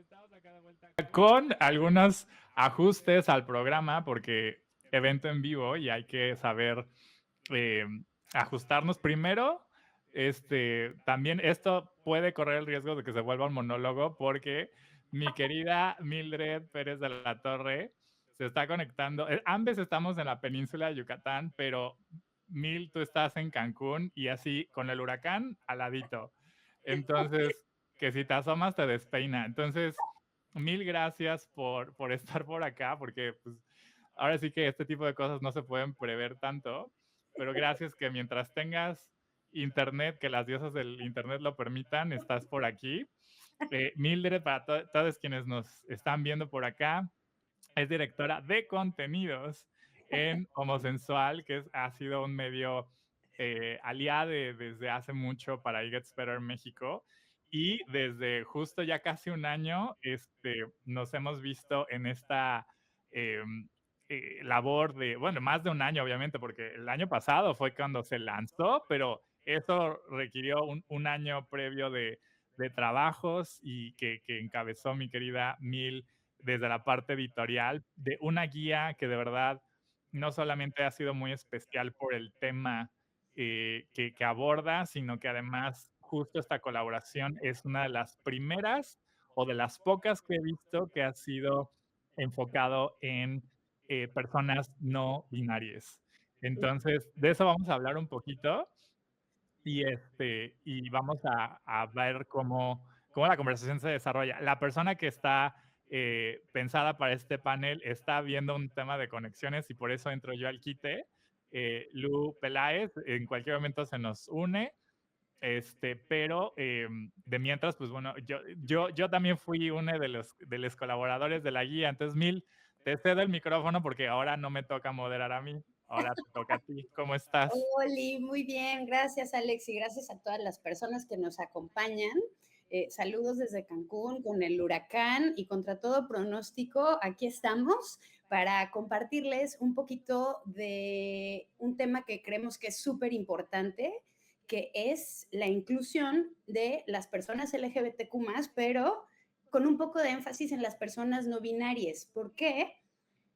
estamos acá de vuelta con algunos ajustes al programa porque evento en vivo y hay que saber eh, ajustarnos primero. También esto puede correr el riesgo de que se vuelva un monólogo porque mi querida Mildred Pérez de la Torre se está conectando. Ambos estamos en la península de Yucatán, pero Mil, tú estás en Cancún y así con el huracán al ladito. Entonces, que si te asomas te despeina. Entonces, mil gracias por estar por acá, porque pues, ahora sí que este tipo de cosas no se pueden prever tanto, pero gracias que mientras tengas internet, que las diosas del internet lo permitan, estás por aquí. Mildred, para todos quienes nos están viendo por acá, es directora de contenidos en Homosensual, que ha sido un medio aliado desde hace mucho para It Gets Better México. Y desde justo ya casi un año nos hemos visto en esta eh, labor de, bueno, más de un año obviamente, porque el año pasado fue cuando se lanzó, pero eso requirió un año previo de trabajos y que encabezó mi querida Mil desde la parte editorial, de una guía que de verdad no solamente ha sido muy especial por el tema que aborda, sino que además justo esta colaboración es una de las primeras o de las pocas que he visto que ha sido enfocado en personas no binarias. Entonces, de eso vamos a hablar un poquito y vamos a ver cómo la conversación se desarrolla. La persona que está pensada para este panel está viendo un tema de conexiones y por eso entro yo al quite. Lu Peláez en cualquier momento se nos une, pero de mientras, pues bueno, yo también fui uno de los colaboradores de la guía, entonces Mil, te cedo el micrófono porque ahora no me toca moderar a mí, ahora te toca a ti. ¿Cómo estás? Oli, muy bien, gracias Alex y gracias a todas las personas que nos acompañan. Saludos desde Cancún con el huracán y contra todo pronóstico, aquí estamos para compartirles un poquito de un tema que creemos que es súper importante, que es la inclusión de las personas LGBTQ+, pero con un poco de énfasis en las personas no binarias. ¿Por qué?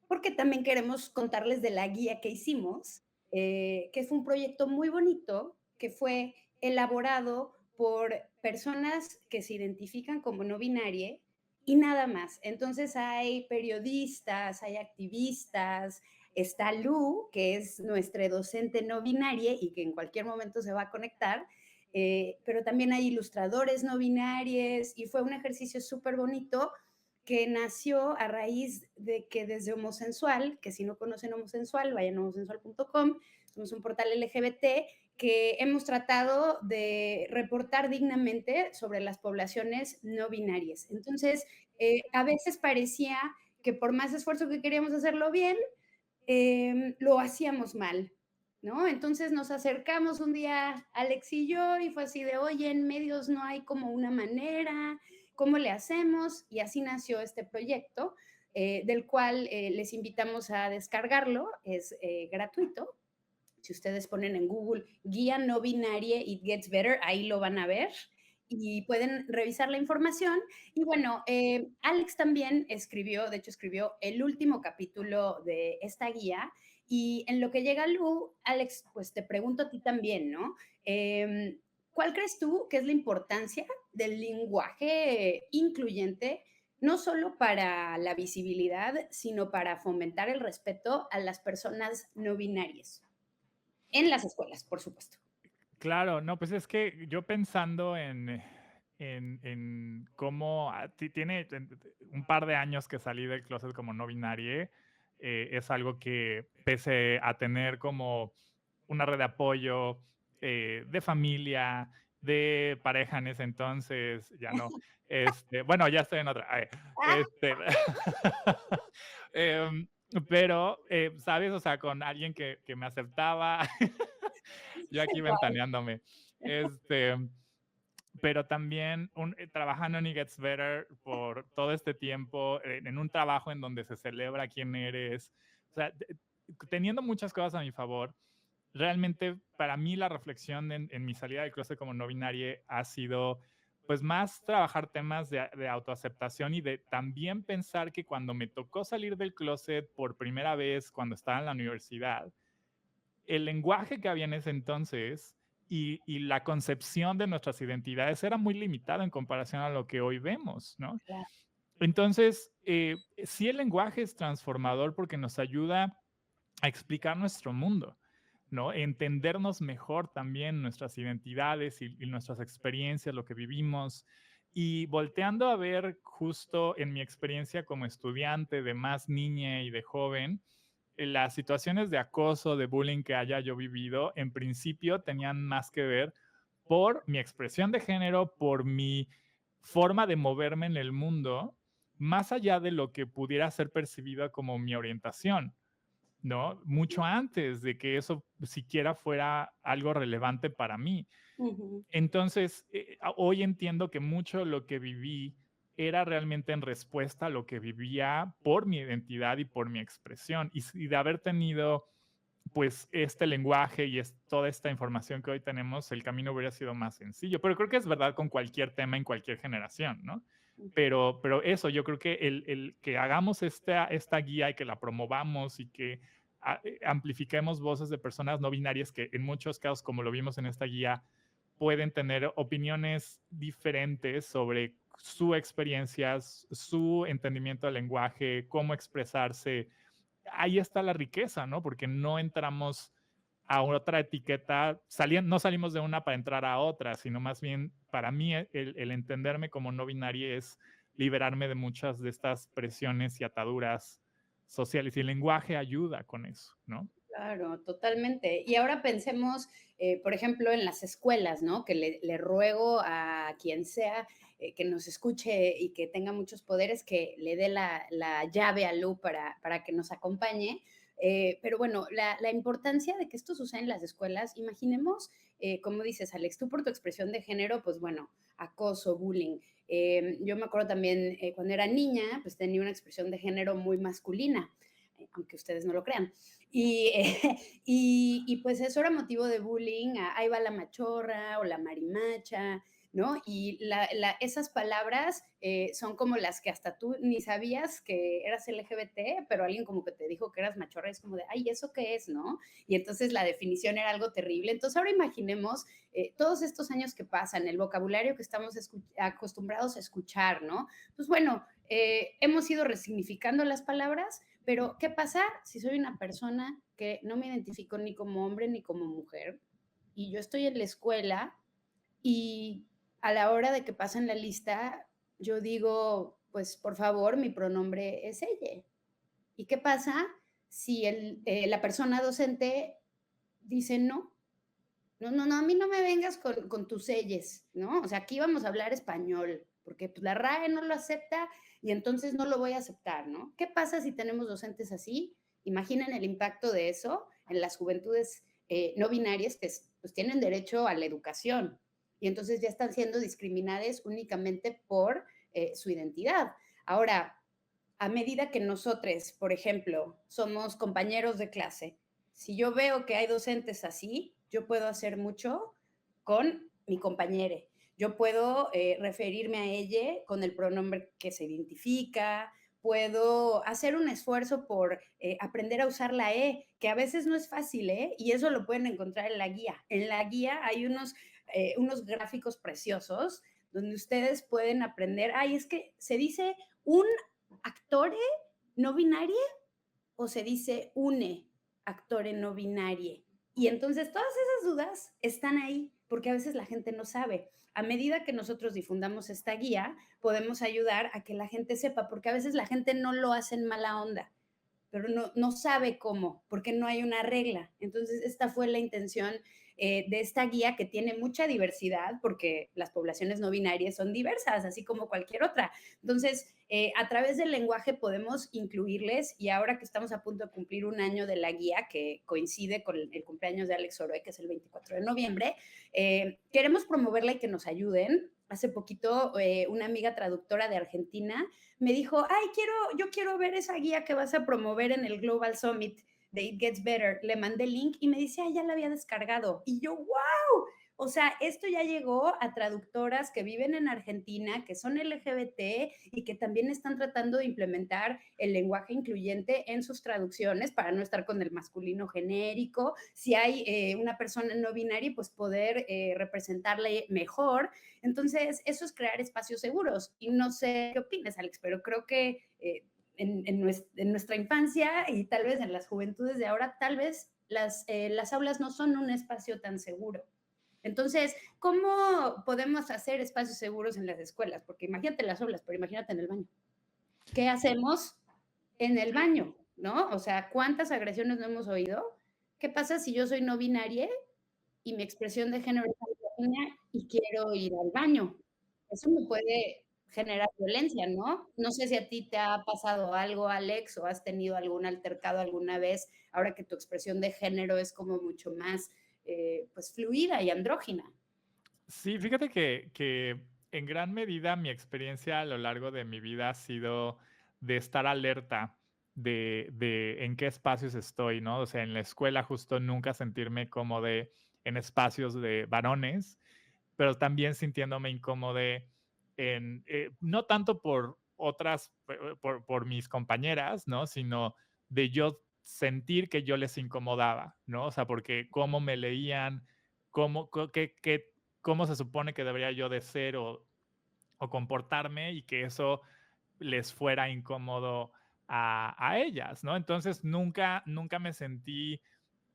Porque también queremos contarles de la guía que hicimos, que fue un proyecto muy bonito, que fue elaborado por personas que se identifican como no binaria y nada más. Entonces hay periodistas, hay activistas, está Lu, que es nuestra docente no binaria y que en cualquier momento se va a conectar, pero también hay ilustradores no binarios y fue un ejercicio súper bonito que nació a raíz de que desde Homosensual, que si no conocen Homosensual, vayan a homosensual.com, somos un portal LGBT que hemos tratado de reportar dignamente sobre las poblaciones no binarias. Entonces, a veces parecía que por más esfuerzo que queríamos hacerlo bien, lo hacíamos mal, ¿no? Entonces nos acercamos un día, Alex y yo, y fue así de, oye, en medios no hay como una manera, ¿cómo le hacemos? Y así nació este proyecto, del cual les invitamos a descargarlo, es gratuito. Si ustedes ponen en Google guía no binaria It Gets Better, ahí lo van a ver y pueden revisar la información. Y bueno, Alex también escribió, de hecho escribió el último capítulo de esta guía. Y en lo que llega Lu, Alex, pues te pregunto a ti también, ¿no? ¿Cuál crees tú que es la importancia del lenguaje incluyente, no solo para la visibilidad, sino para fomentar el respeto a las personas no binarias? En las escuelas, por supuesto. Claro, no, pues es que yo pensando en cómo tiene un par de años que salí del closet como no binario, es algo que pese a tener como una red de apoyo, de familia, de pareja en ese entonces, ya no, bueno, ya estoy en otra, este, em, pero, ¿sabes? O sea, con alguien que me aceptaba, yo aquí ventaneándome. Este, pero también trabajando en It Gets Better por todo este tiempo, en un trabajo en donde se celebra quién eres, o sea, teniendo muchas cosas a mi favor, realmente para mí la reflexión en mi salida del closet como no binaria ha sido pues más trabajar temas de autoaceptación y de también pensar que cuando me tocó salir del closet por primera vez, cuando estaba en la universidad, el lenguaje que había en ese entonces y la concepción de nuestras identidades era muy limitado en comparación a lo que hoy vemos, ¿no? Claro. Entonces, sí el lenguaje es transformador porque nos ayuda a explicar nuestro mundo, ¿no? Entendernos mejor también nuestras identidades y nuestras experiencias, lo que vivimos. Y volteando a ver justo en mi experiencia como estudiante de más niña y de joven, las situaciones de acoso, de bullying que haya yo vivido, en principio tenían más que ver por mi expresión de género, por mi forma de moverme en el mundo, más allá de lo que pudiera ser percibido como mi orientación, ¿no? Mucho antes de que eso siquiera fuera algo relevante para mí. Ujú. Entonces, hoy entiendo que mucho de lo que viví era realmente en respuesta a lo que vivía por mi identidad y por mi expresión. Y de haber tenido, pues, este lenguaje y toda esta información que hoy tenemos, el camino hubiera sido más sencillo. Pero creo que es verdad con cualquier tema en cualquier generación, ¿no? Pero eso, yo creo que el que hagamos esta guía y que la promovamos y que amplifiquemos voces de personas no binarias que en muchos casos, como lo vimos en esta guía, pueden tener opiniones diferentes sobre su experiencia, su entendimiento del lenguaje, cómo expresarse. Ahí está la riqueza, ¿no? Porque no entramos a otra etiqueta, no salimos de una para entrar a otra, sino más bien para mí el entenderme como no binaria es liberarme de muchas de estas presiones y ataduras sociales y el lenguaje ayuda con eso, ¿no? Claro, totalmente. Y ahora pensemos, por ejemplo, en las escuelas, ¿no? Que le ruego a quien sea que nos escuche y que tenga muchos poderes, que le dé la llave a Lu para que nos acompañe. Pero bueno, la importancia de que esto suceda en las escuelas, imaginemos, como dices, Alex, tú por tu expresión de género, pues bueno, acoso, bullying. Yo me acuerdo también cuando era niña, pues tenía una expresión de género muy masculina, aunque ustedes no lo crean. Y, y pues eso era motivo de bullying, ahí va la machorra o la marimacha, ¿no? Y esas palabras son como las que hasta tú ni sabías que eras LGBT, pero alguien como que te dijo que eras machorra, es como de, ay, ¿eso qué es, no? Y entonces la definición era algo terrible. Entonces ahora imaginemos todos estos años que pasan, el vocabulario que estamos acostumbrados a escuchar, ¿no? Pues bueno, hemos ido resignificando las palabras, pero ¿qué pasa si soy una persona que no me identifico ni como hombre ni como mujer y yo estoy en la escuela y a la hora de que pasan la lista yo digo, pues por favor, mi pronombre es ella? ¿Y qué pasa si la persona docente dice no? No, no, no, a mí no me vengas con tus selles, ¿no? O sea, aquí vamos a hablar español, porque pues, la RAE no lo acepta y entonces no lo voy a aceptar, ¿no? ¿Qué pasa si tenemos docentes así? Imaginen el impacto de eso en las juventudes no binarias que pues, tienen derecho a la educación y entonces ya están siendo discriminadas únicamente por su identidad. Ahora, a medida que nosotros, por ejemplo, somos compañeros de clase, si yo veo que hay docentes así, yo puedo hacer mucho con mi compañera. Yo puedo referirme a ella con el pronombre que se identifica, puedo hacer un esfuerzo por aprender a usar la E, que a veces no es fácil, ¿eh? Y eso lo pueden encontrar en la guía. En la guía hay unos gráficos preciosos donde ustedes pueden aprender, ay, es que se dice un actore no binario o se dice une actore no binarie. Y entonces todas esas dudas están ahí porque a veces la gente no sabe. A medida que nosotros difundamos esta guía, podemos ayudar a que la gente sepa, porque a veces la gente no lo hace en mala onda, pero no sabe cómo, porque no hay una regla. Entonces, esta fue la intención de esta guía que tiene mucha diversidad, porque las poblaciones no binarias son diversas, así como cualquier otra. Entonces, a través del lenguaje podemos incluirles y ahora que estamos a punto de cumplir un año de la guía, que coincide con el cumpleaños de Alex Oroy, que es el 24 de noviembre, queremos promoverla y que nos ayuden. Hace poquito una amiga traductora de Argentina me dijo, ay, yo quiero ver esa guía que vas a promover en el Global Summit de It Gets Better. Le mandé el link y me dice, ay, ya la había descargado. Y yo, wow, O sea, esto ya llegó a traductoras que viven en Argentina, que son LGBT y que también están tratando de implementar el lenguaje incluyente en sus traducciones para no estar con el masculino genérico. Si hay una persona no binaria, pues poder representarle mejor. Entonces, eso es crear espacios seguros. Y no sé qué opinas, Alex, pero creo que en nuestra infancia y tal vez en las juventudes de ahora, tal vez las aulas no son un espacio tan seguro. Entonces, ¿cómo podemos hacer espacios seguros en las escuelas? Porque imagínate las aulas, pero imagínate en el baño. ¿Qué hacemos en el baño? ¿No? O sea, ¿cuántas agresiones no hemos oído? ¿Qué pasa si yo soy no binaria y mi expresión de género es andrógina y quiero ir al baño? Eso me puede generar violencia, ¿no? No sé si a ti te ha pasado algo, Alex, o has tenido algún altercado alguna vez, ahora que tu expresión de género es como mucho más, pues, fluida y andrógina. Sí, fíjate que en gran medida mi experiencia a lo largo de mi vida ha sido de estar alerta de en qué espacios estoy, ¿no? O sea, en la escuela justo nunca sentirme cómodo en espacios de varones, pero también sintiéndome incómodo no tanto por otras, por mis compañeras, ¿no? Sino de yo sentir que yo les incomodaba, ¿no? O sea, porque cómo me leían, cómo se supone que debería yo de ser o comportarme y que eso les fuera incómodo a ellas, ¿no? Entonces nunca me sentí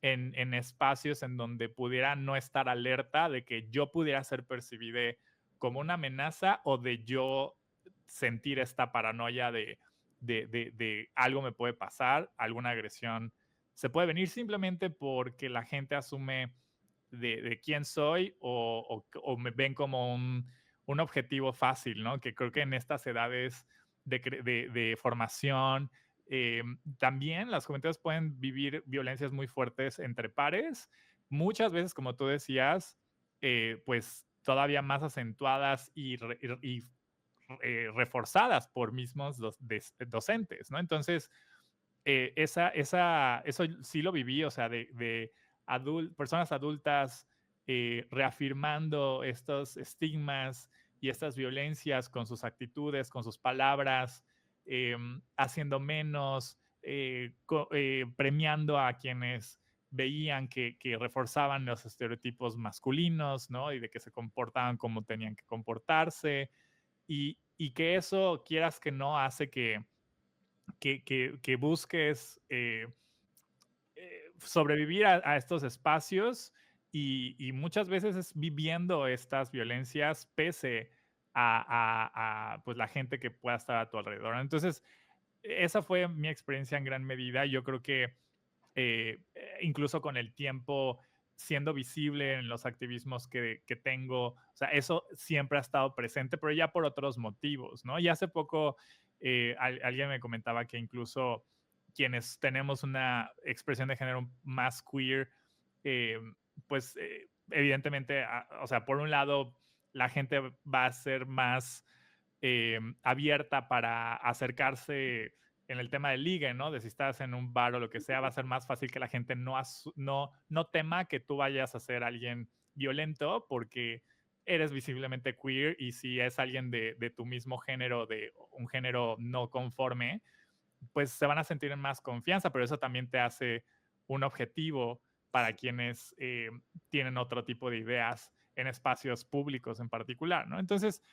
en espacios en donde pudiera no estar alerta de que yo pudiera ser percibida como una amenaza o de yo sentir esta paranoia de algo me puede pasar, alguna agresión se puede venir simplemente porque la gente asume de quién soy o me ven como un objetivo fácil, ¿no? Que creo que en estas edades de formación, también las juventudes pueden vivir violencias muy fuertes entre pares, muchas veces, como tú decías, pues todavía más acentuadas y reforzadas por mismos docentes, ¿no? Entonces, eso sí lo viví, o sea, de personas adultas reafirmando estos estigmas y estas violencias con sus actitudes, con sus palabras, haciendo menos, premiando a quienes veían que reforzaban los estereotipos masculinos, ¿no? Y de que se comportaban como tenían que comportarse. Y que eso, quieras que no, hace que busques sobrevivir a estos espacios y muchas veces es viviendo estas violencias pese pues la gente que pueda estar a tu alrededor. Entonces, esa fue mi experiencia en gran medida. Yo creo que incluso con el tiempo, siendo visible en los activismos que tengo, o sea, eso siempre ha estado presente, pero ya por otros motivos, ¿no? Y hace poco alguien me comentaba que incluso quienes tenemos una expresión de género más queer, eh, pues evidentemente, o sea, por un lado, la gente va a ser más abierta para acercarse en el tema del ligue, ¿no? De si estás en un bar o lo que sea, va a ser más fácil que la gente no tema que tú vayas a ser alguien violento porque eres visiblemente queer y si es alguien de tu mismo género, de un género no conforme, pues se van a sentir en más confianza, pero eso también te hace un objetivo para quienes tienen otro tipo de ideas en espacios públicos en particular, ¿no? Entonces,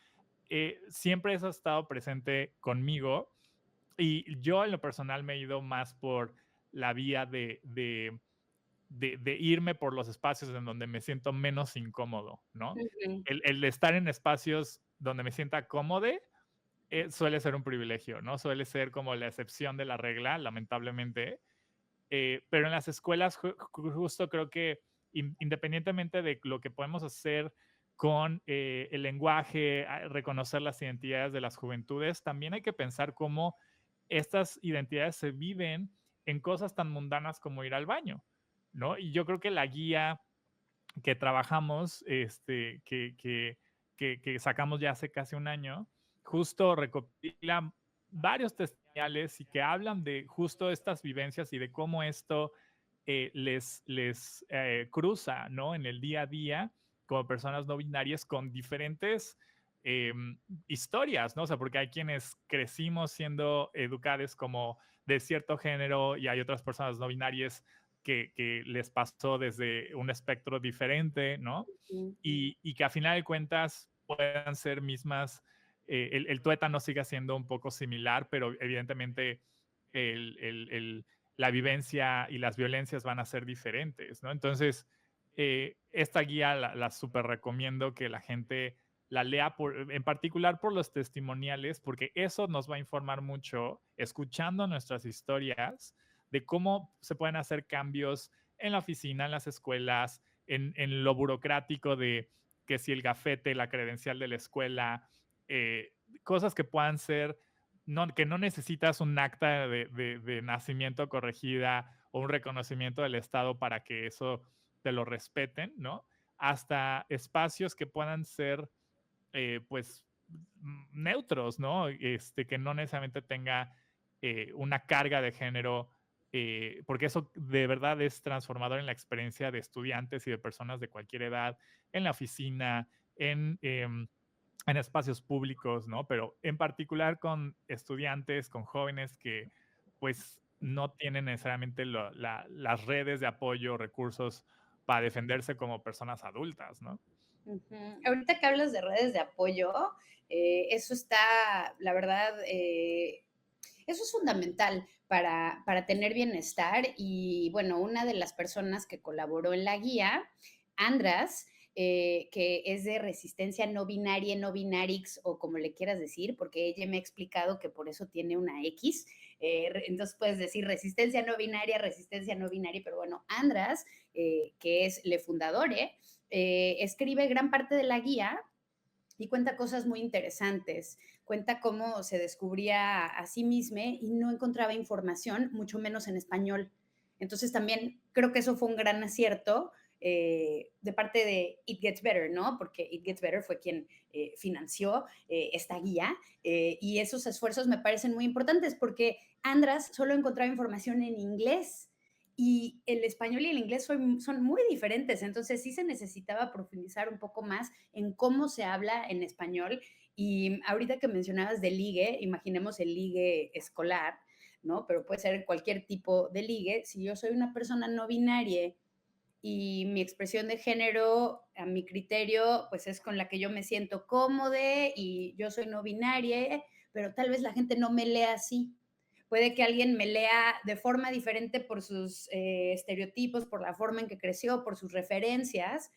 siempre eso ha estado presente conmigo y yo en lo personal me he ido más por la vía de irme por los espacios en donde me siento menos incómodo, ¿no? Ujú. El de estar en espacios donde me sienta cómodo suele ser un privilegio, ¿no? Suele ser como la excepción de la regla, lamentablemente. Pero en las escuelas justo creo que independientemente de lo que podemos hacer con el lenguaje, reconocer las identidades de las juventudes, también hay que pensar cómo estas identidades se viven en cosas tan mundanas como ir al baño, ¿no? Y yo creo que la guía que trabajamos, que sacamos ya hace casi un año, justo recopila varios testimoniales y que hablan de justo estas vivencias y de cómo esto les cruza, ¿no? En el día a día como personas no binarias con diferentes historias, ¿no? O sea, porque hay quienes crecimos siendo educados como de cierto género y hay otras personas no binarias que les pasó desde un espectro diferente, ¿no? Y que a final de cuentas puedan ser mismas, el tuétano siga siendo un poco similar, pero evidentemente el, el, el, la vivencia y las violencias van a ser diferentes, ¿no? Entonces, esta guía la súper recomiendo que la gente la lea, en particular por los testimoniales, porque eso nos va a informar mucho, escuchando nuestras historias, de cómo se pueden hacer cambios en la oficina, en las escuelas, en lo burocrático de que si el gafete, la credencial de la escuela, cosas que puedan ser, que no necesitas un acta de nacimiento corregida o un reconocimiento del Estado para que eso te lo respeten, ¿no? Hasta espacios que puedan ser, pues, neutros, ¿no? Que no necesariamente tenga una carga de género, porque eso de verdad es transformador en la experiencia de estudiantes y de personas de cualquier edad, en la oficina, en espacios públicos, ¿no? Pero en particular con estudiantes, con jóvenes que pues no tienen necesariamente las redes de apoyo, recursos para defenderse como personas adultas, ¿no? Ahorita que hablas de redes de apoyo, eso está, la verdad, eso es fundamental para tener bienestar. Y bueno, una de las personas que colaboró en la guía, Andras, que es de resistencia no binaria, no binarix, o como le quieras decir, porque ella me ha explicado que por eso tiene una X. Entonces puedes decir resistencia no binaria, pero bueno, Andras, que es le fundadore, escribe gran parte de la guía y cuenta cosas muy interesantes. Cuenta cómo se descubría a sí misma y no encontraba información, mucho menos en español. Entonces también creo que eso fue un gran acierto de parte de It Gets Better, ¿no? Porque It Gets Better fue quien financió esta guía y esos esfuerzos me parecen muy importantes porque Andras solo encontraba información en inglés y el español y el inglés son muy diferentes, entonces sí se necesitaba profundizar un poco más en cómo se habla en español. Y ahorita que mencionabas de ligue, imaginemos el ligue escolar, ¿no? Pero puede ser cualquier tipo de ligue. Si yo soy una persona no binaria y mi expresión de género, a mi criterio, pues es con la que yo me siento cómoda y yo soy no binaria, pero tal vez la gente no me lea así. Puede que alguien me lea de forma diferente por sus estereotipos, por la forma en que creció, por sus referencias,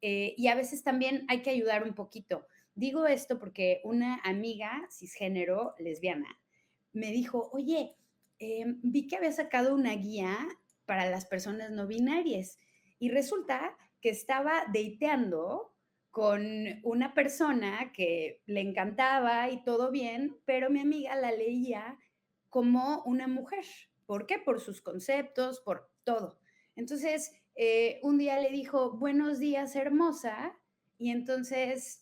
y a veces también hay que ayudar un poquito. Digo esto porque una amiga cisgénero lesbiana me dijo, oye, vi que había sacado una guía para las personas no binarias y resulta que estaba dateando con una persona que le encantaba y todo bien, pero mi amiga la leía como una mujer. ¿Por qué? Por sus conceptos, por todo. Entonces, un día le dijo, buenos días, hermosa, y entonces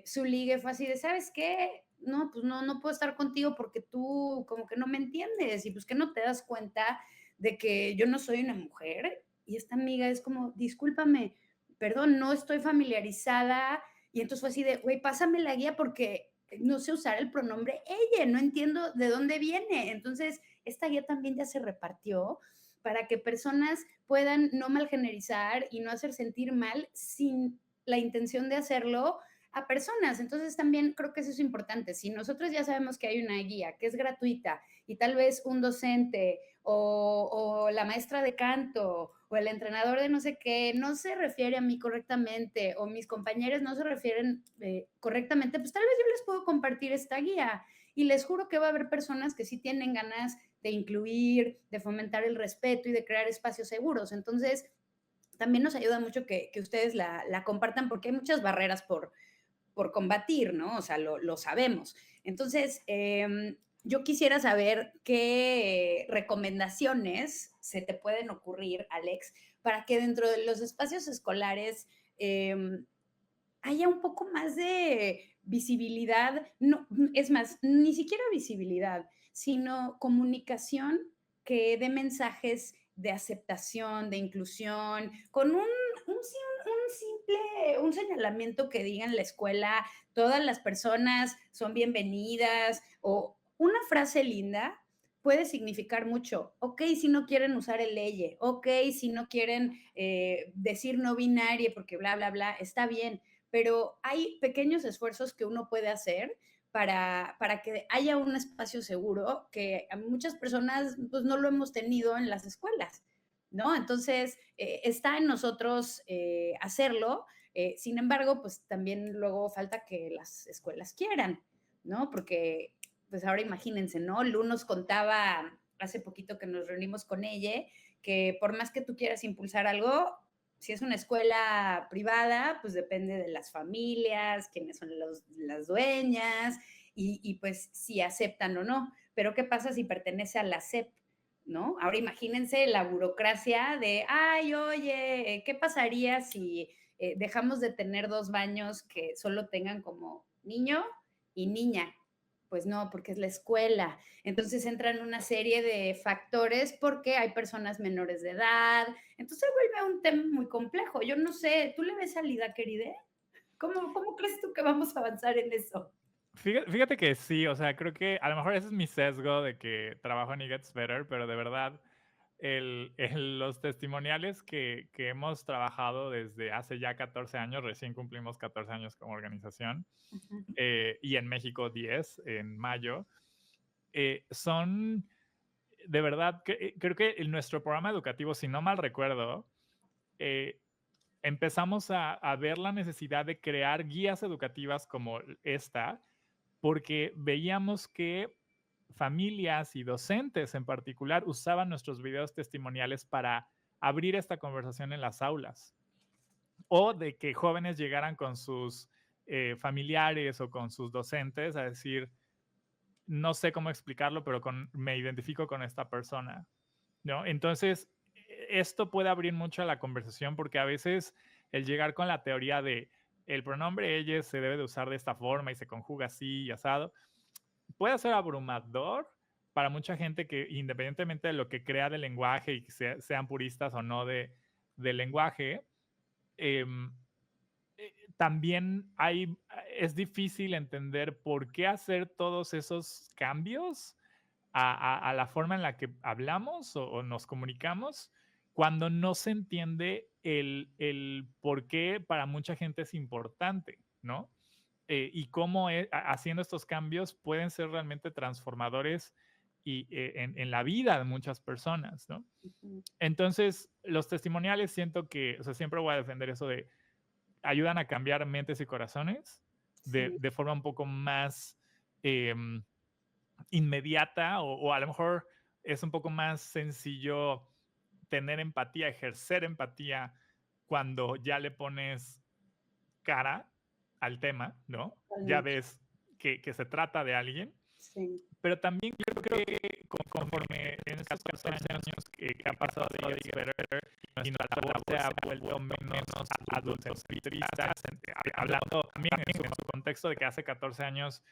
su ligue fue así de, ¿sabes qué? No, pues no puedo estar contigo porque tú como que no me entiendes y pues que no te das cuenta de que yo no soy una mujer. Y esta amiga es como, discúlpame, perdón, no estoy familiarizada. Y entonces fue así de, güey, pásame la guía porque no sé usar el pronombre ella, no entiendo de dónde viene. Entonces, esta guía también ya se repartió para que personas puedan no malgenerizar y no hacer sentir mal sin la intención de hacerlo a personas. Entonces también creo que eso es importante. Si nosotros ya sabemos que hay una guía que es gratuita y tal vez un docente o la maestra de canto o el entrenador de no sé qué no se refiere a mí correctamente o mis compañeros no se refieren correctamente, pues tal vez yo les puedo compartir esta guía y les juro que va a haber personas que sí tienen ganas de incluir, de fomentar el respeto y de crear espacios seguros. Entonces, también nos ayuda mucho que ustedes la compartan porque hay muchas barreras por combatir, ¿no? O sea, lo sabemos. Entonces, yo quisiera saber qué recomendaciones se te pueden ocurrir, Alex, para que dentro de los espacios escolares haya un poco más de visibilidad, no, es más, ni siquiera visibilidad, sino comunicación que dé mensajes de aceptación, de inclusión, con un un señalamiento que diga en la escuela, todas las personas son bienvenidas, o una frase linda puede significar mucho. Ok, si no quieren usar el ella, ok, si no quieren decir no binaria porque bla, bla, bla, está bien, pero hay pequeños esfuerzos que uno puede hacer para que haya un espacio seguro que a muchas personas pues, no lo hemos tenido en las escuelas, ¿no? Entonces, está en nosotros hacerlo. Sin embargo, pues también luego falta que las escuelas quieran, ¿no? Porque, pues ahora imagínense, ¿no? Lu nos contaba hace poquito que nos reunimos con ella, que por más que tú quieras impulsar algo, si es una escuela privada, pues depende de las familias, quiénes son las dueñas y pues si aceptan o no. Pero ¿qué pasa si pertenece a la SEP? ¿No? Ahora imagínense la burocracia de, ay, oye, ¿qué pasaría si dejamos de tener dos baños que solo tengan como niño y niña? Pues no, porque es la escuela. Entonces entran una serie de factores porque hay personas menores de edad. Entonces se vuelve un tema muy complejo. Yo no sé, ¿tú le ves salida, querida? ¿Cómo crees tú que vamos a avanzar en eso? Fíjate que sí, o sea, creo que a lo mejor ese es mi sesgo de que trabajo en It Gets Better, pero de verdad, los testimoniales que hemos trabajado desde hace ya 14 años, recién cumplimos 14 años como organización, y en México 10 en mayo, son de verdad, creo que en nuestro programa educativo, si no mal recuerdo, eh, empezamos a ver la necesidad de crear guías educativas como esta, porque veíamos que familias y docentes en particular usaban nuestros videos testimoniales para abrir esta conversación en las aulas, o de que jóvenes llegaran con sus familiares o con sus docentes a decir, no sé cómo explicarlo, pero me identifico con esta persona, ¿no? Entonces, esto puede abrir mucho a la conversación porque a veces el llegar con la teoría de el pronombre ella se debe de usar de esta forma y se conjuga así y asado, puede ser abrumador para mucha gente que independientemente de lo que crea del lenguaje y que sean puristas o no del lenguaje, eh, también es difícil entender por qué hacer todos esos cambios a la forma en la que hablamos o nos comunicamos cuando no se entiende el por qué para mucha gente es importante, ¿no? Y cómo haciendo estos cambios pueden ser realmente transformadores en la vida de muchas personas, ¿no? Entonces, los testimoniales siento que, o sea, siempre voy a defender eso de ayudan a cambiar mentes y corazones Sí, de forma un poco más em, inmediata o a lo mejor es un poco más sencillo tener empatía, ejercer empatía cuando ya le pones cara al tema, ¿no? Ya totalmente. ves que se trata de alguien, Sí, pero también creo que conforme en estos 14 años que ha pasado de Get Better y nuestra labor se ha vuelto menos adultocentrista, hablando también en su contexto de que hace 14 años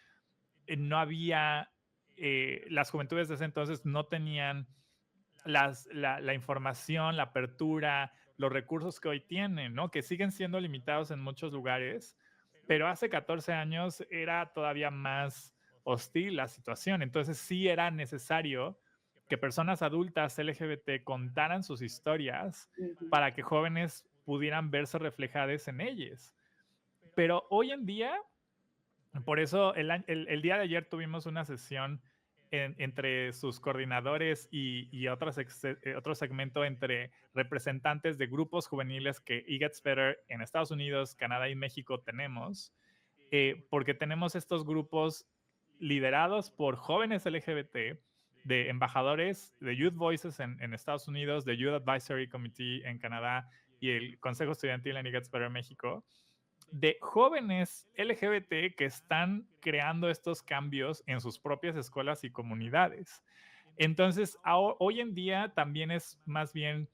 no había, las juventudes de ese entonces no tenían la información, la apertura, los recursos que hoy tienen, ¿no? Que siguen siendo limitados en muchos lugares, pero hace 14 años era todavía más hostil la situación. Entonces sí era necesario que personas adultas LGBT contaran sus historias ujú, para que jóvenes pudieran verse reflejadas en ellas. Pero hoy en día por eso el día de ayer tuvimos una sesión entre sus coordinadores y otro segmento entre representantes de grupos juveniles que It Gets Better en Estados Unidos, Canadá y México tenemos, porque tenemos estos grupos liderados por jóvenes LGBT, de embajadores de Youth Voices en Estados Unidos, de Youth Advisory Committee en Canadá y el Consejo Estudiantil en It Gets Better México, de jóvenes LGBT que están creando estos cambios en sus propias escuelas y comunidades. Entonces, hoy en día también es más bien,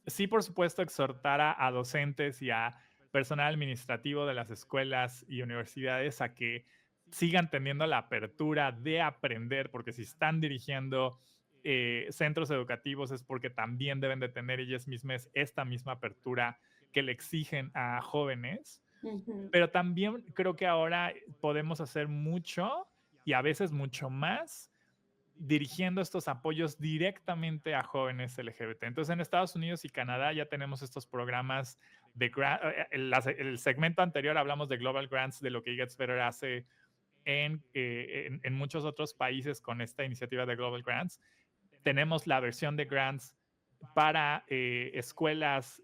sí, por supuesto, exhortar a docentes y a personal administrativo de las escuelas y universidades a que sigan teniendo la apertura de aprender, porque si están dirigiendo centros educativos es porque también deben de tener ellas mismas esta misma apertura que le exigen a jóvenes, Ujú. pero también creo que ahora podemos hacer mucho y a veces mucho más dirigiendo estos apoyos directamente a jóvenes LGBT. Entonces, en Estados Unidos y Canadá ya tenemos estos programas de el segmento anterior hablamos de Global Grants, de lo que Gets Better hace en muchos otros países con esta iniciativa de Global Grants. Tenemos la versión de grants para escuelas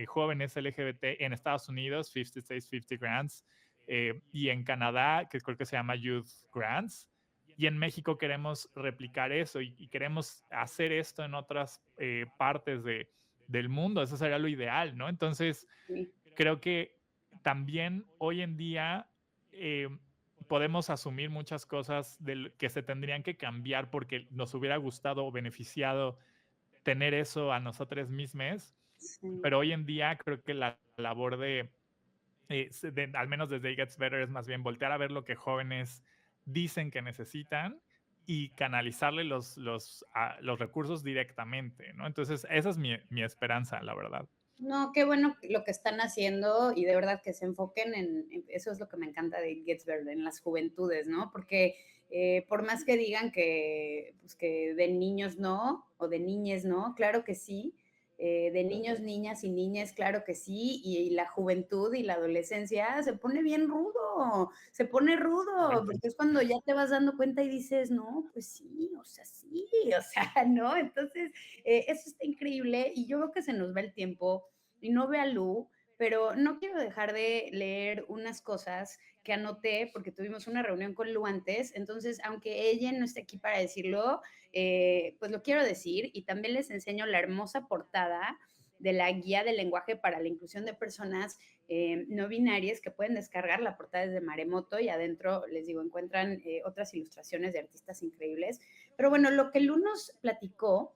jóvenes LGBT en Estados Unidos, 50 States, 50 Grants, y en Canadá, que creo que se llama Youth Grants. Y en México queremos replicar eso y queremos hacer esto en otras partes del mundo. Eso sería lo ideal, ¿no? Entonces, Sí. creo que también hoy en día eh, podemos asumir muchas cosas que se tendrían que cambiar porque nos hubiera gustado o beneficiado tener eso a nosotros mismos, Sí. pero hoy en día creo que la labor al menos desde It Gets Better, es más bien voltear a ver lo que jóvenes dicen que necesitan y canalizarle los recursos directamente, ¿no? Entonces, esa es mi esperanza, la verdad. No, qué bueno lo que están haciendo y de verdad que se enfoquen eso es lo que me encanta de Gets Better, en las juventudes, ¿no? Porque por más que digan que, pues, que de niños no, o de niñes no, claro que sí, de niños, niñas y niñas, claro que sí, y la juventud y la adolescencia se pone bien rudo, se pone rudo, Exacto. porque es cuando ya te vas dando cuenta y dices, no, pues sí, o sea, ¿no? Entonces, eso está increíble y yo veo que se nos va el tiempo y no veo a Lu, pero no quiero dejar de leer unas cosas que anoté porque tuvimos una reunión con Lu antes, entonces aunque ella no esté aquí para decirlo, pues lo quiero decir y también les enseño la hermosa portada de la guía del lenguaje para la inclusión de personas no binarias que pueden descargar. La portada es de Maremoto y adentro, les digo, encuentran otras ilustraciones de artistas increíbles. Pero bueno, lo que Lu nos platicó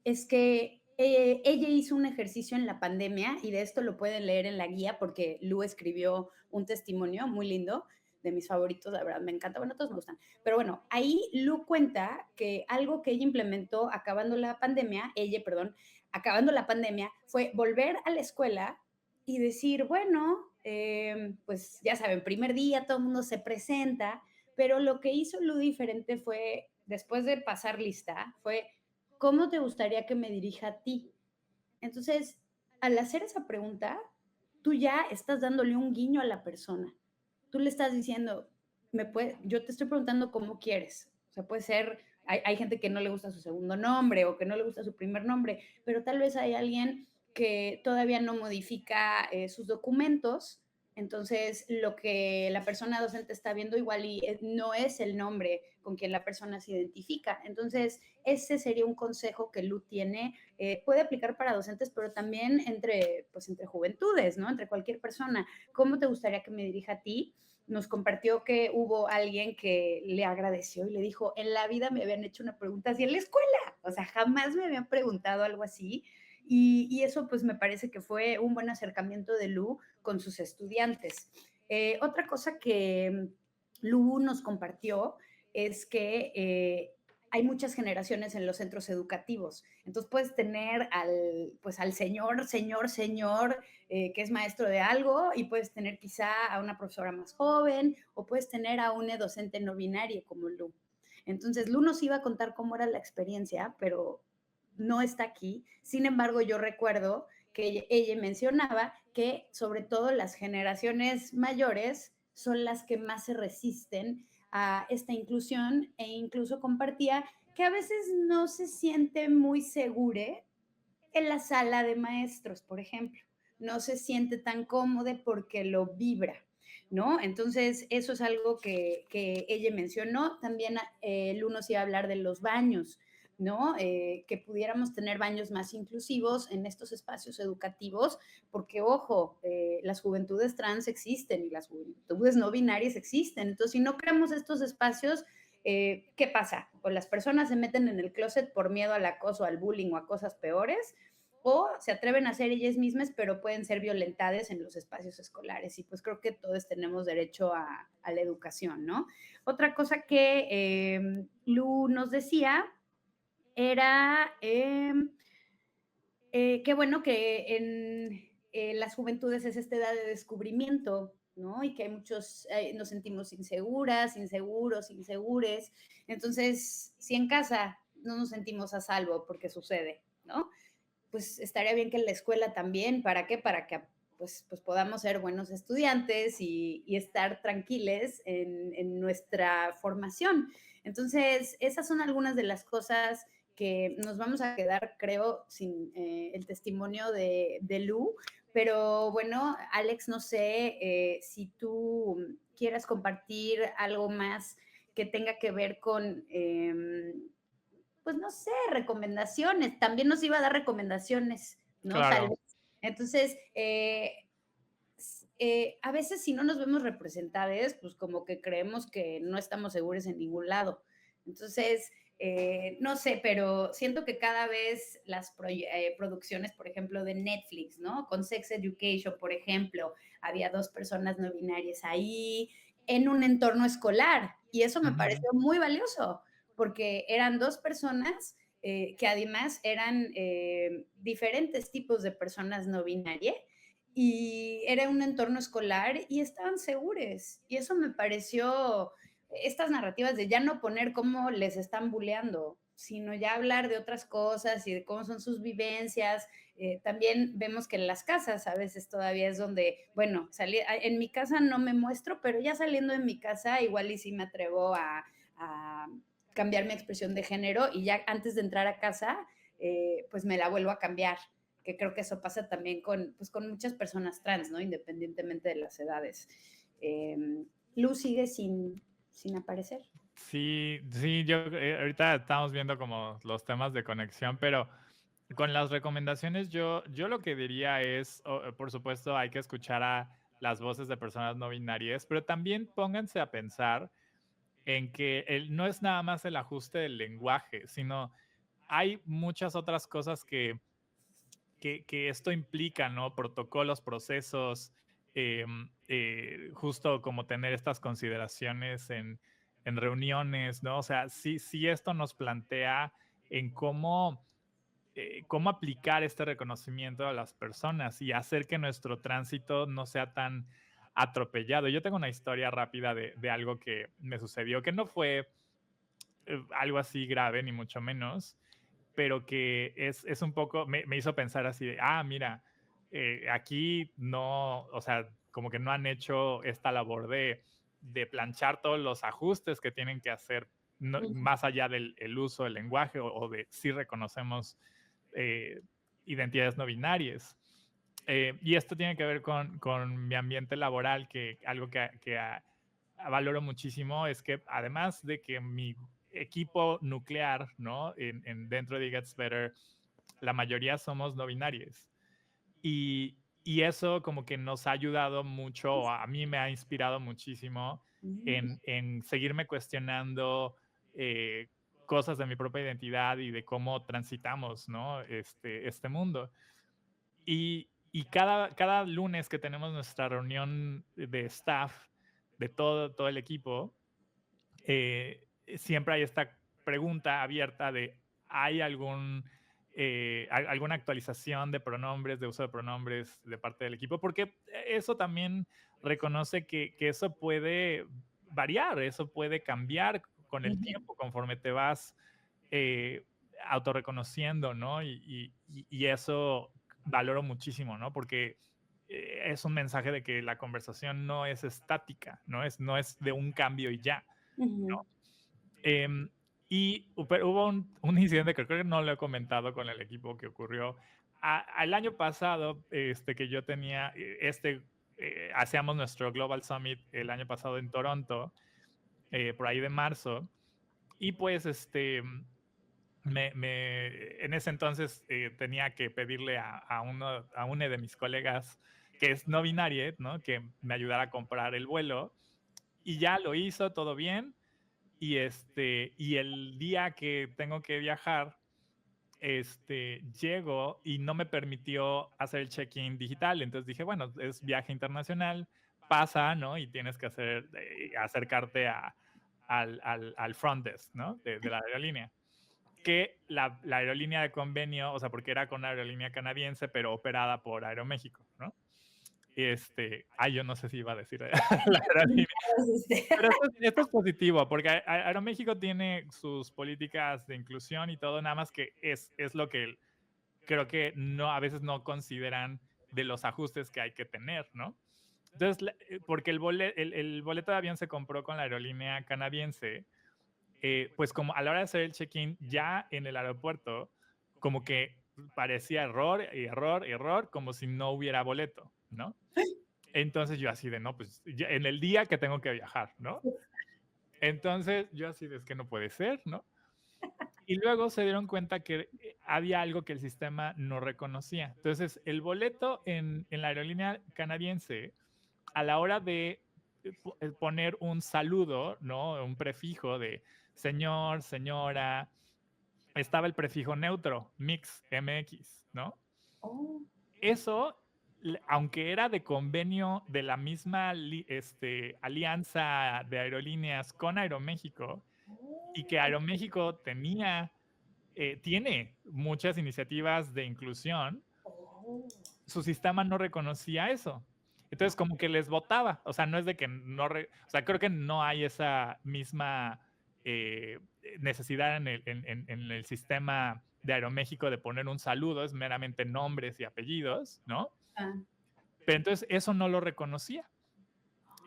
es que ella hizo un ejercicio en la pandemia y de esto lo pueden leer en la guía porque Lu escribió un testimonio muy lindo, de mis favoritos, la verdad, me encanta, bueno, todos me gustan, pero bueno, ahí Lu cuenta que algo que ella implementó perdón, acabando la pandemia, fue volver a la escuela y decir, bueno, pues ya saben, primer día todo el mundo se presenta, pero lo que hizo Lu diferente fue, después de pasar lista, fue ¿cómo te gustaría que me dirija a ti? Entonces, al hacer esa pregunta, tú ya estás dándole un guiño a la persona. Tú le estás diciendo, yo te estoy preguntando cómo quieres. O sea, puede ser, hay gente que no le gusta su segundo nombre o que no le gusta su primer nombre, pero tal vez hay alguien que todavía no modifica sus documentos. Entonces, lo que la persona docente está viendo igual y no es el nombre con quien la persona se identifica. Entonces, ese sería un consejo que Lu tiene. Puede aplicar para docentes, pero también entre juventudes, ¿no? Entre cualquier persona. ¿Cómo te gustaría que me dirija a ti? Nos compartió que hubo alguien que le agradeció y le dijo, en la vida me habían hecho una pregunta así en la escuela. O sea, jamás me habían preguntado algo así. Y eso pues me parece que fue un buen acercamiento de Lu con sus estudiantes. Otra cosa que Lu nos compartió es que hay muchas generaciones en los centros educativos. Entonces puedes tener al señor, que es maestro de algo y puedes tener quizá a una profesora más joven o puedes tener a una docente no binaria como Lu. Entonces Lu nos iba a contar cómo era la experiencia, pero no está aquí. Sin embargo, yo recuerdo que ella mencionaba que sobre todo las generaciones mayores son las que más se resisten a esta inclusión e incluso compartía que a veces no se siente muy segura en la sala de maestros, por ejemplo. No se siente tan cómodo porque lo vibra, ¿no? Entonces, eso es algo que ella mencionó. También Lu nos iba a hablar de los baños, ¿no? Que pudiéramos tener baños más inclusivos en estos espacios educativos, porque, ojo, las juventudes trans existen y las juventudes no binarias existen. Entonces, si no creamos estos espacios, ¿qué pasa? O las personas se meten en el closet por miedo al acoso, al bullying o a cosas peores, o se atreven a ser ellas mismas, pero pueden ser violentadas en los espacios escolares. Y pues creo que todos tenemos derecho a la educación, ¿no? Otra cosa que Lu nos decía era qué bueno que las juventudes es esta edad de descubrimiento, ¿no? Y que hay muchos, nos sentimos inseguras, inseguros, insegures. Entonces, si en casa no nos sentimos a salvo porque sucede, ¿no? Pues estaría bien que en la escuela también, ¿para qué? Para que pues podamos ser buenos estudiantes y estar tranquiles en nuestra formación. Entonces, esas son algunas de las cosas que nos vamos a quedar, creo, sin el testimonio de Lu. Pero bueno, Alex, no sé si tú quieras compartir algo más que tenga que ver con pues no sé, recomendaciones. También nos iba a dar recomendaciones, ¿no? Tal Claro. vez. Entonces, a veces si no nos vemos representadas, pues como que creemos que no estamos seguros en ningún lado. Entonces, no sé, pero siento que cada vez las producciones, por ejemplo, de Netflix, ¿no? Con Sex Education, por ejemplo, había 2 personas no binarias ahí en un entorno escolar y eso me Ujú. pareció muy valioso porque eran 2 personas que además eran diferentes tipos de personas no binarias y era un entorno escolar y estaban seguros. Y eso me pareció, estas narrativas de ya no poner cómo les están buleando, sino ya hablar de otras cosas y de cómo son sus vivencias. También vemos que en las casas a veces todavía es donde, bueno, en mi casa no me muestro, pero ya saliendo de mi casa igual y sí me atrevo a cambiar mi expresión de género y ya antes de entrar a casa, pues me la vuelvo a cambiar, que creo que eso pasa también pues con muchas personas trans, ¿no? Independientemente de las edades. Luz sigue sin aparecer. Sí, sí, yo ahorita estamos viendo como los temas de conexión, pero con las recomendaciones yo lo que diría es, por supuesto, hay que escuchar a las voces de personas no binarias, pero también pónganse a pensar en que no es nada más el ajuste del lenguaje, sino hay muchas otras cosas que esto implica, ¿no? Protocolos, procesos, justo como tener estas consideraciones en reuniones, ¿no? O sea, sí esto nos plantea en cómo aplicar este reconocimiento a las personas y hacer que nuestro tránsito no sea tan atropellado. Yo tengo una historia rápida de algo que me sucedió, que no fue algo así grave, ni mucho menos, pero que es un poco, me hizo pensar así de, mira, aquí no, o sea, como que no han hecho esta labor de planchar todos los ajustes que tienen que hacer, más allá del el uso del lenguaje o de si reconocemos eh, identidades no binarias. Y esto tiene que ver con mi ambiente laboral, que algo que valoro muchísimo es que además de que mi equipo nuclear, ¿no? Dentro de Gets Better, la mayoría somos no binarios. Y eso como que nos ha ayudado mucho, a mí me ha inspirado muchísimo en seguirme cuestionando cosas de mi propia identidad y de cómo transitamos, ¿no? Este mundo. Y cada lunes que tenemos nuestra reunión de staff, de todo el equipo, siempre hay esta pregunta abierta de, ¿hay alguna actualización de pronombres, de uso de pronombres de parte del equipo? Porque eso también reconoce que eso puede variar, eso puede cambiar con el tiempo, conforme te vas eh, autorreconociendo, ¿no? Y eso valoro muchísimo, ¿no? Porque es un mensaje de que la conversación no es estática, no es de un cambio y ya, ¿no? Em, pero hubo un incidente que creo que no lo he comentado con el equipo que ocurrió. Al año pasado, que yo tenía, hacíamos nuestro Global Summit el año pasado en Toronto, por ahí de marzo, y pues en ese entonces tenía que pedirle a uno de mis colegas que es no binario, ¿no? Que me ayudara a comprar el vuelo, y ya lo hizo, todo bien, y el día que tengo que viajar, llego y no me permitió hacer el check-in digital. Entonces dije, bueno, es viaje internacional, pasa, ¿no? Y tienes que acercarte al front desk, ¿no? De la aerolínea. Que la aerolínea de convenio, o sea, porque era con una aerolínea canadiense, pero operada por Aeroméxico, ¿no? yo no sé si iba a decir la aerolínea. Pero esto es positivo, porque Aeroméxico tiene sus políticas de inclusión y todo, nada más que es lo que creo que a veces no consideran de los ajustes que hay que tener, ¿no? Entonces, porque el boleto de avión se compró con la aerolínea canadiense, pues como a la hora de hacer el check-in ya en el aeropuerto, como que parecía error y error y error, como si no hubiera boleto, ¿no? Entonces yo así de, no, pues en el día que tengo que viajar, ¿no? Entonces yo así de, es que no puede ser, ¿no? Y luego se dieron cuenta que había algo que el sistema no reconocía. Entonces el boleto en la aerolínea canadiense, a la hora de poner un saludo, ¿no? Un prefijo de señor, señora, estaba el prefijo neutro, mix, MX, ¿no? Oh, Eso, aunque era de convenio de la misma alianza de aerolíneas con Aeroméxico, y que oh, Aeroméxico tiene muchas iniciativas de inclusión, oh. su sistema no reconocía eso. Entonces, como que les votaba. O sea, no es de que no. O sea, creo que no hay esa misma necesidad en el sistema de Aeroméxico de poner un saludo, es meramente nombres y apellidos, ¿no? Ah, Pero entonces eso no lo reconocía,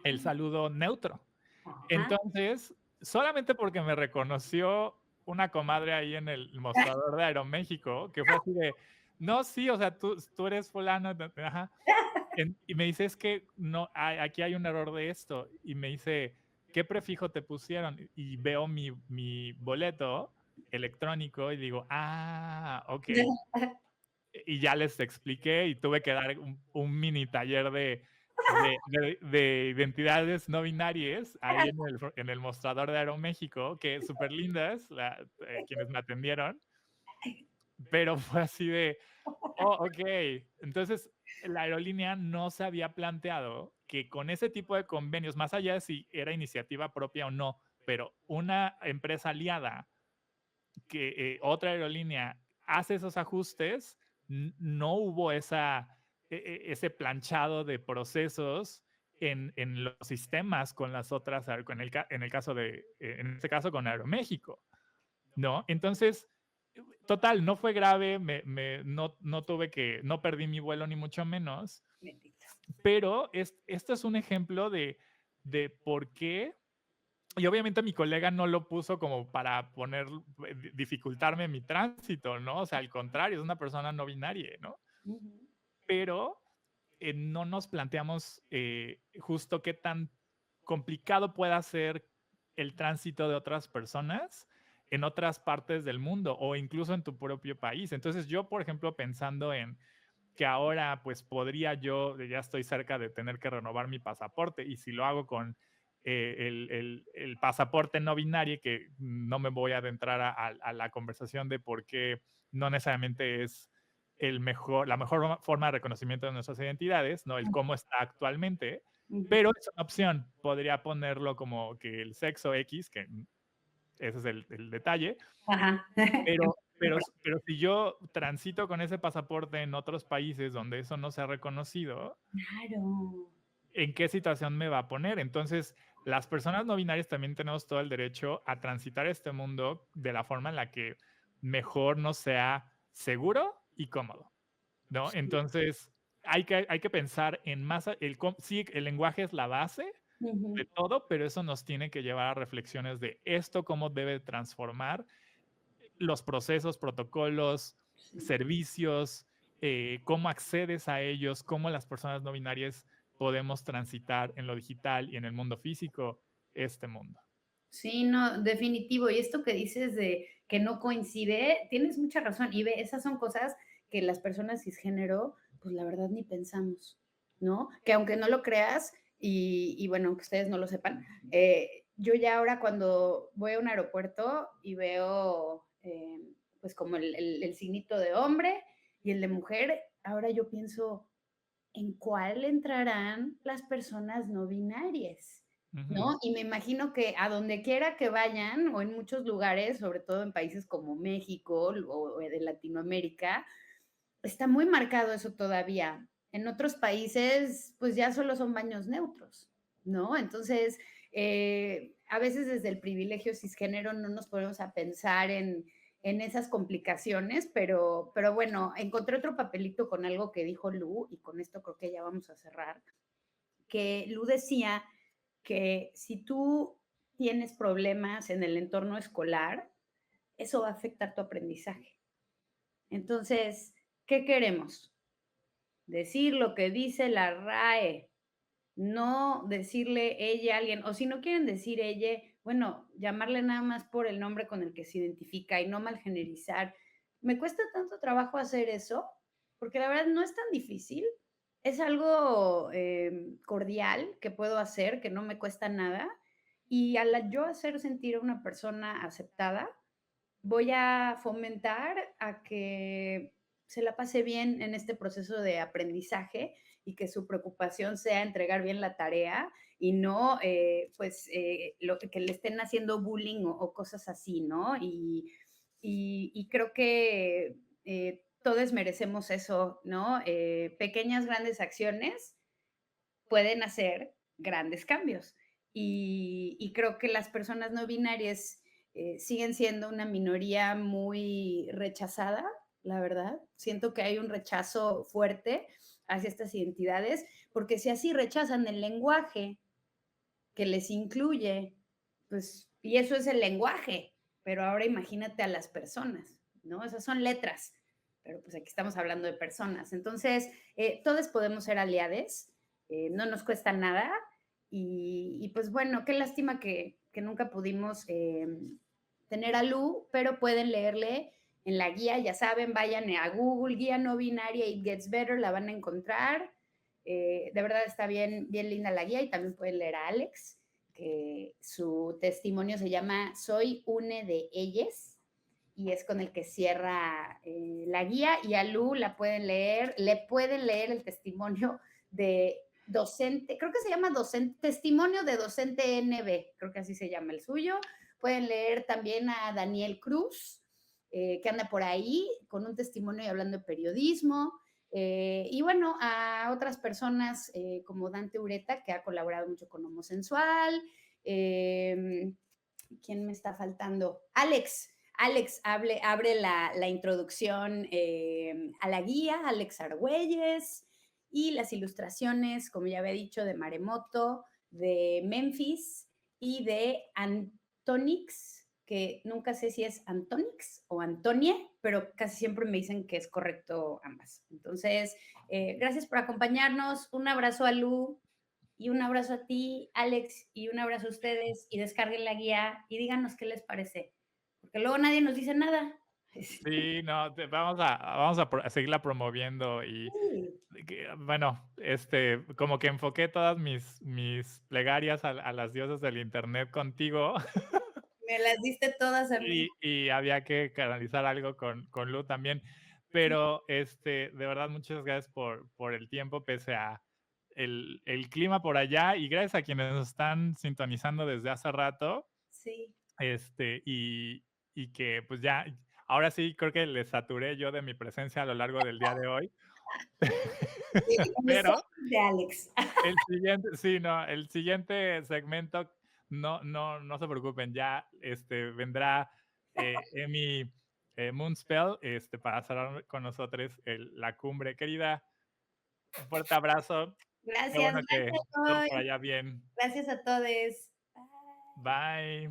el saludo neutro. ajá. Entonces, solamente porque me reconoció una comadre ahí en el mostrador de Aeroméxico, que fue así de, no, sí, o sea, tú eres fulano, ajá. Y me dice, es que no, aquí hay un error de esto. Y me dice, ¿qué prefijo te pusieron? Y veo mi boleto electrónico y digo, ok. Y ya les expliqué y tuve que dar un mini taller de identidades no binarias ahí en el mostrador de Aeroméxico, que súper lindas quienes me atendieron, pero fue así de, ok. Entonces, la aerolínea no se había planteado que con ese tipo de convenios, más allá de si era iniciativa propia o no, pero una empresa aliada que otra aerolínea hace esos ajustes, no hubo ese planchado de procesos en los sistemas con las otras, en el caso en este caso con Aeroméxico, ¿no? Entonces, total, no fue grave, no perdí mi vuelo ni mucho menos, Bendito. pero esto es un ejemplo de por qué. Y obviamente mi colega no lo puso como para dificultarme mi tránsito, ¿no? O sea, al contrario, es una persona no binaria, ¿no? Ujú. Pero no nos planteamos justo qué tan complicado pueda ser el tránsito de otras personas en otras partes del mundo o incluso en tu propio país. Entonces yo, por ejemplo, pensando en que ahora pues ya estoy cerca de tener que renovar mi pasaporte y si lo hago con el pasaporte no binario, que no me voy a adentrar a la conversación de por qué no necesariamente es la mejor forma de reconocimiento de nuestras identidades, ¿no? El cómo está actualmente, Ujú. pero es una opción. Podría ponerlo como que el sexo X, que ese es el detalle, Ajá. pero si yo transito con ese pasaporte en otros países donde eso no se ha reconocido, Claro. ¿en qué situación me va a poner? Entonces, las personas no binarias también tenemos todo el derecho a transitar este mundo de la forma en la que mejor nos sea seguro y cómodo, ¿no? Entonces, hay que pensar en más, sí, el lenguaje es la base de Ujú. todo, pero eso nos tiene que llevar a reflexiones de esto, cómo debe transformar los procesos, protocolos, Sí. servicios, cómo accedes a ellos, cómo las personas no binarias podemos transitar en lo digital y en el mundo físico este mundo. Sí, no, definitivo. Y esto que dices de que no coincide, tienes mucha razón. Y ve, esas son cosas que las personas cisgénero, pues la verdad ni pensamos, ¿no? Que aunque no lo creas, y bueno, aunque ustedes no lo sepan, yo ya ahora cuando voy a un aeropuerto y veo pues como el signito de hombre y el de mujer, ahora yo pienso, ¿en cuál entrarán las personas no binarias? Ujú. ¿No? Y me imagino que a donde quiera que vayan, o en muchos lugares, sobre todo en países como México o de Latinoamérica, está muy marcado eso todavía. En otros países, pues ya solo son baños neutros, ¿no? Entonces, a veces desde el privilegio cisgénero no nos ponemos a pensar en esas complicaciones, pero bueno, encontré otro papelito con algo que dijo Lu, y con esto creo que ya vamos a cerrar, que Lu decía que si tú tienes problemas en el entorno escolar, eso va a afectar tu aprendizaje. Entonces, ¿qué queremos? Decir lo que dice la RAE, no decirle ella a alguien, o si no quieren decir ella, bueno, llamarle nada más por el nombre con el que se identifica y no malgenerizar. Me cuesta tanto trabajo hacer eso, porque la verdad no es tan difícil. Es algo cordial que puedo hacer, que no me cuesta nada. Y al yo hacer sentir a una persona aceptada, voy a fomentar a que se la pase bien en este proceso de aprendizaje y que su preocupación sea entregar bien la tarea y no, pues, que le estén haciendo bullying o cosas así, ¿no? Y creo que todos merecemos eso, ¿no? Pequeñas, grandes acciones pueden hacer grandes cambios. Y creo que las personas no binarias siguen siendo una minoría muy rechazada, la verdad. Siento que hay un rechazo fuerte hacia estas identidades, porque si así rechazan el lenguaje que les incluye, pues, y eso es el lenguaje, pero ahora imagínate a las personas, ¿no? Esas son letras, pero pues aquí estamos hablando de personas. Entonces, todos podemos ser aliados, no nos cuesta nada, y pues bueno, qué lástima que nunca pudimos tener a Lu, pero pueden leerle en la guía, ya saben, vayan a Google, guía no binaria, It Gets Better, la van a encontrar. De verdad está bien, bien linda la guía y también pueden leer a Alex, que su testimonio se llama Soy une de ellas y es con el que cierra la guía, y a Lu la pueden leer, le pueden leer el testimonio de docente, creo que se llama docente, testimonio de docente NB, creo que así se llama el suyo. Pueden leer también a Daniel Cruz, que anda por ahí con un testimonio y hablando de periodismo. Y bueno, a otras personas como Dante Ureta, que ha colaborado mucho con Homosensual. ¿Quién me está faltando? Alex abre la introducción a la guía, Alex Argüelles, y las ilustraciones, como ya había dicho, de Maremoto, de Memphis y de Antonix, que nunca sé si es Antonix o Antonie, pero casi siempre me dicen que es correcto ambas. Entonces, gracias por acompañarnos. Un abrazo a Lu y un abrazo a ti, Alex, y un abrazo a ustedes, y descarguen la guía y díganos qué les parece, porque luego nadie nos dice nada. Sí, no, a seguirla promoviendo y Sí, bueno, como que enfoqué todas mis plegarias a las diosas del internet contigo. me las diste todas a mí. Y había que canalizar algo con Lu también. Sí, Pero, de verdad, muchas gracias por el tiempo, pese a el clima por allá, y gracias a quienes nos están sintonizando desde hace rato, sí. y que, pues, ya ahora sí creo que les saturé yo de mi presencia a lo largo del día de hoy. Empezó Pero de Alex. el siguiente sí, no, el siguiente segmento, no se preocupen, ya, vendrá, Emi, Moonspell, para cerrar con nosotros la cumbre. Querida, un fuerte abrazo. Qué Gracias, bueno que gracias, todo Roy. por allá bien. Gracias a todos. Bye. Bye.